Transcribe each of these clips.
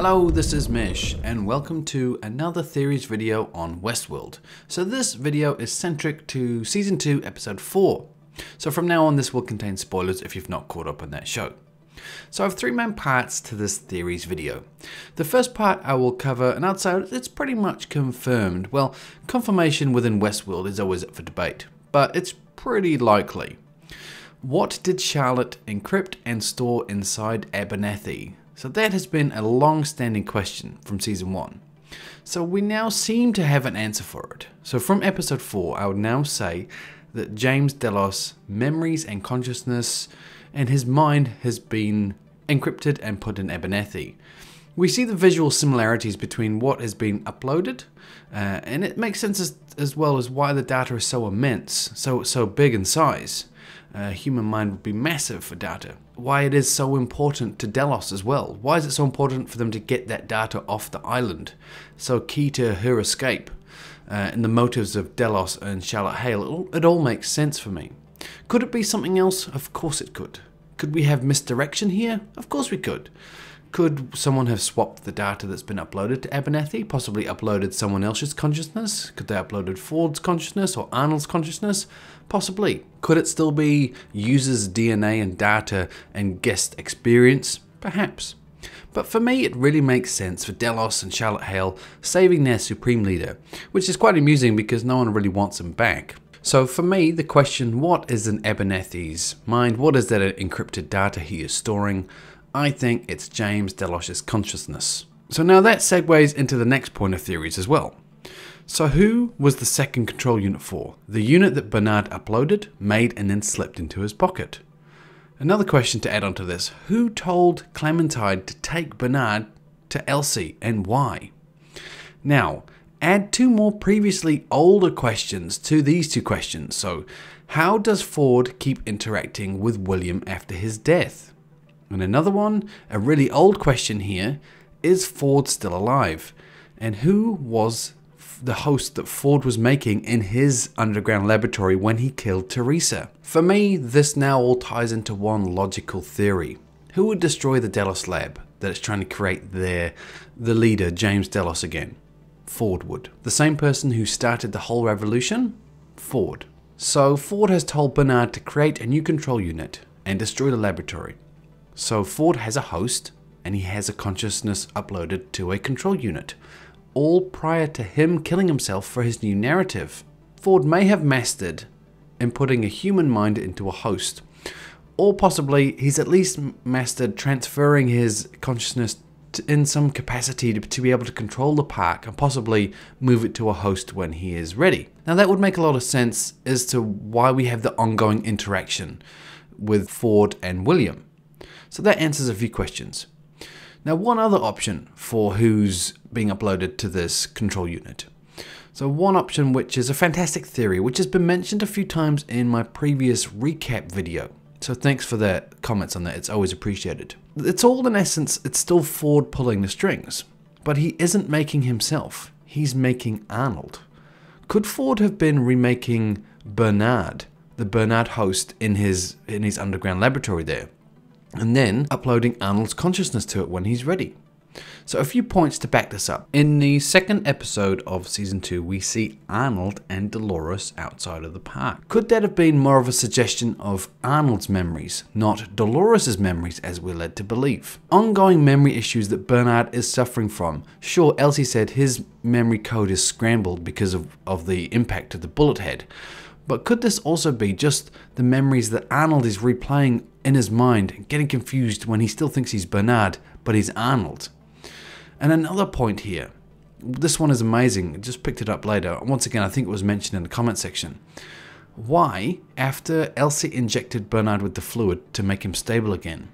Hello, this is Mish, and welcome to another theories video on Westworld. So this video is centric to Season 2, Episode 4. So from now on, this will contain spoilers if you've not caught up on that show. So I have three main parts to this theories video. The first part I will cover, and I'd say it's pretty much confirmed. Well, confirmation within Westworld is always up for debate, but it's pretty likely. What did Charlotte encrypt and store inside Abernathy? So that has been a long-standing question from Season 1. So we now seem to have an answer for it. So from Episode 4, I would now say that James Delos' memories and consciousness and his mind has been encrypted and put in Abernathy. We see the visual similarities between what has been uploaded, and it makes sense as well as why the data is so immense, so big in size. Human mind would be massive for data. Why it is so important to Delos as well. Why is it so important for them to get that data off the island? So key to her escape. And the motives of Delos and Charlotte Hale, it all makes sense for me. Could it be something else? Of course it could. Could we have misdirection here? Of course we could. Could someone have swapped the data that's been uploaded to Abernathy, possibly uploaded someone else's consciousness? Could they have uploaded Ford's consciousness or Arnold's consciousness? Possibly. Could it still be users' DNA and data and guest experience? Perhaps. But for me, it really makes sense for Delos and Charlotte Hale saving their Supreme Leader, which is quite amusing because no one really wants him back. So for me, the question, what is in Abernathy's mind? What is that encrypted data he is storing? I think it's James Delos' consciousness. So now that segues into the next point of theories as well. So who was the second control unit for? The unit that Bernard uploaded, made, and then slipped into his pocket. Another question to add on to this, who told Clementine to take Bernard to Elsie and why? Now, add two more previously older questions to these two questions. So, how does Ford keep interacting with William after his death? And another one, a really old question here, is Ford still alive? And who was the host that Ford was making in his underground laboratory when he killed Teresa? For me, this now all ties into one logical theory. Who would destroy the Delos lab that is trying to create the leader, James Delos, again? Ford would. The same person who started the whole revolution? Ford. So Ford has told Bernard to create a new control unit and destroy the laboratory. So Ford has a host and he has a consciousness uploaded to a control unit, all prior to him killing himself for his new narrative. Ford may have mastered in putting a human mind into a host, or possibly he's at least mastered transferring his consciousness in some capacity to be able to control the park and possibly move it to a host when he is ready. Now that would make a lot of sense as to why we have the ongoing interaction with Ford and William. So that answers a few questions. Now one other option for who's being uploaded to this control unit. So one option which is a fantastic theory which has been mentioned a few times in my previous recap video. So thanks for the comments on that, it's always appreciated. It's all in essence, it's still Ford pulling the strings. But he isn't making himself, he's making Arnold. Could Ford have been remaking Bernard, the Bernard host in his underground laboratory there? And then uploading Arnold's consciousness to it when he's ready. So a few points to back this up. In the second episode of Season 2, we see Arnold and Dolores outside of the park. Could that have been more of a suggestion of Arnold's memories, not Dolores' memories as we're led to believe? Ongoing memory issues that Bernard is suffering from. Sure, Elsie said his memory code is scrambled because of the impact of the bullet head. But could this also be just the memories that Arnold is replaying in his mind, getting confused when he still thinks he's Bernard, but he's Arnold? And another point here, this one is amazing, I just picked it up later. Once again, I think it was mentioned in the comment section. Why, after Elsie injected Bernard with the fluid to make him stable again,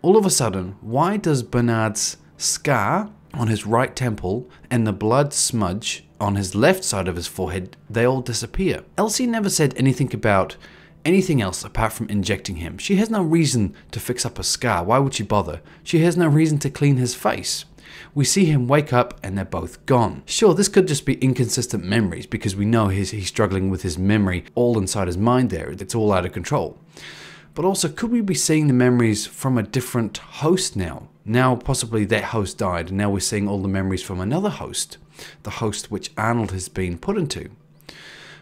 all of a sudden, why does Bernard's scar on his right temple and the blood smudge on his left side of his forehead, they all disappear? Elsie never said anything about anything else apart from injecting him. She has no reason to fix up a scar. Why would she bother? She has no reason to clean his face. We see him wake up and they're both gone. Sure, this could just be inconsistent memories because we know he's struggling with his memory all inside his mind there. It's all out of control. But also, could we be seeing the memories from a different host now? Now possibly that host died, and now we're seeing all the memories from another host, the host which Arnold has been put into.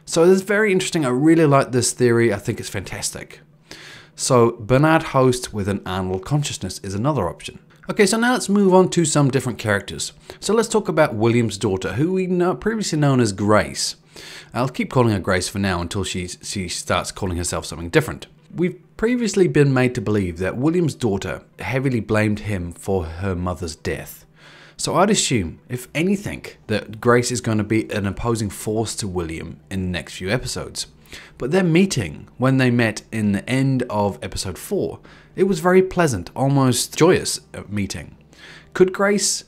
So this is very interesting. I really like this theory. I think it's fantastic. So Bernard host with an Arnold consciousness is another option. Okay, so now let's move on to some different characters. So let's talk about William's daughter, who we know previously known as Grace. I'll keep calling her Grace for now until she starts calling herself something different. We've previously been made to believe that William's daughter heavily blamed him for her mother's death. So I'd assume, if anything, that Grace is going to be an opposing force to William in the next few episodes. But their meeting, when they met in the end of episode 4, it was very pleasant, almost joyous meeting. Could Grace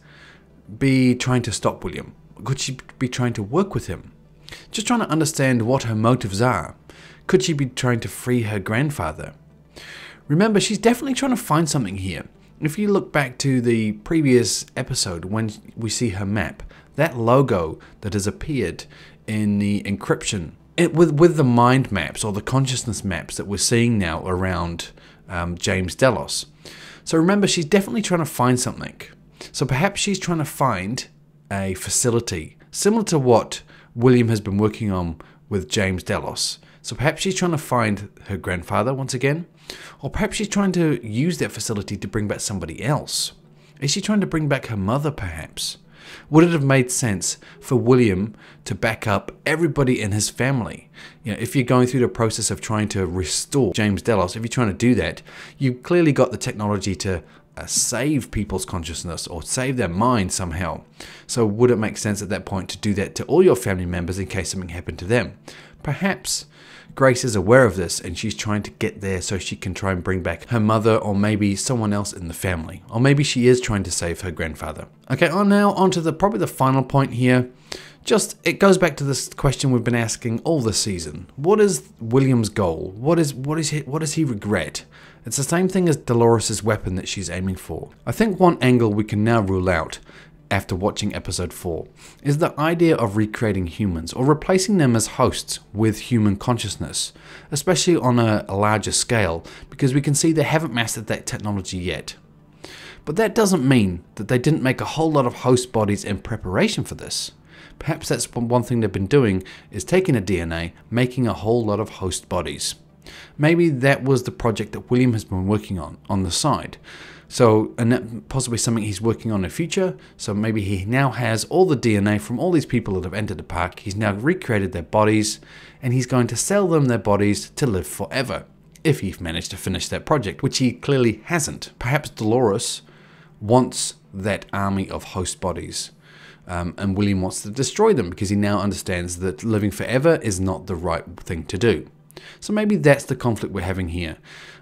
be trying to stop William? Could she be trying to work with him? Just trying to understand what her motives are. Could she be trying to free her grandfather? Remember, she's definitely trying to find something here. If you look back to the previous episode when we see her map, that logo that has appeared in the encryption, with the mind maps or the consciousness maps that we're seeing now around James Delos. So remember, she's definitely trying to find something. So perhaps she's trying to find a facility similar to what William has been working on with James Delos. So perhaps she's trying to find her grandfather once again, or perhaps she's trying to use that facility to bring back somebody else. Is she trying to bring back her mother perhaps? Would it have made sense for William to back up everybody in his family? You know, if you're going through the process of trying to restore James Delos, if you're trying to do that, you've clearly got the technology to save people's consciousness or save their mind somehow. So would it make sense at that point to do that to all your family members in case something happened to them? Perhaps Grace is aware of this and she's trying to get there so she can try and bring back her mother or maybe someone else in the family. Or maybe she is trying to save her grandfather. Okay, now on to probably the final point here. It goes back to this question we've been asking all this season. What is William's goal? What does he regret? It's the same thing as Dolores' weapon that she's aiming for. I think one angle we can now rule out after watching episode 4 is the idea of recreating humans or replacing them as hosts with human consciousness, especially on a larger scale, because we can see they haven't mastered that technology yet. But that doesn't mean that they didn't make a whole lot of host bodies in preparation for this. Perhaps that's one thing they've been doing, is taking a DNA, making a whole lot of host bodies. Maybe that was the project that William has been working on the side. So, and that possibly something he's working on in the future. So maybe he now has all the DNA from all these people that have entered the park. He's now recreated their bodies and he's going to sell them their bodies to live forever. If he's managed to finish that project, which he clearly hasn't. Perhaps Dolores wants that army of host bodies. And William wants to destroy them because he now understands that living forever is not the right thing to do. So maybe that's the conflict we're having here.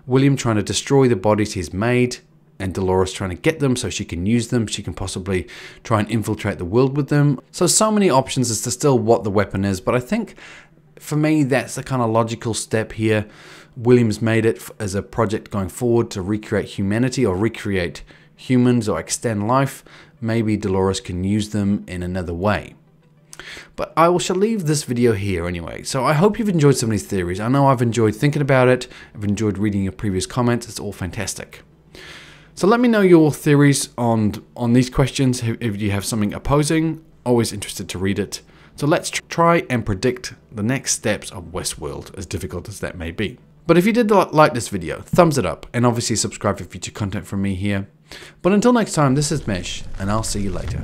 William trying to destroy the bodies he's made, and Dolores trying to get them so she can use them. She can possibly try and infiltrate the world with them. So many options as to still what the weapon is. But I think for me, that's the kind of logical step here. William's made it as a project going forward to recreate humanity or recreate humans or extend life. Maybe Dolores can use them in another way. But I shall leave this video here anyway. So I hope you've enjoyed some of these theories. I know I've enjoyed thinking about it. I've enjoyed reading your previous comments. It's all fantastic. So let me know your theories on these questions. If you have something opposing, always interested to read it. So let's try and predict the next steps of WestWorld, as difficult as that may be. But if you did like this video, thumbs it up, and obviously subscribe for future content from me here. But until next time, this is Mesh, and I'll see you later.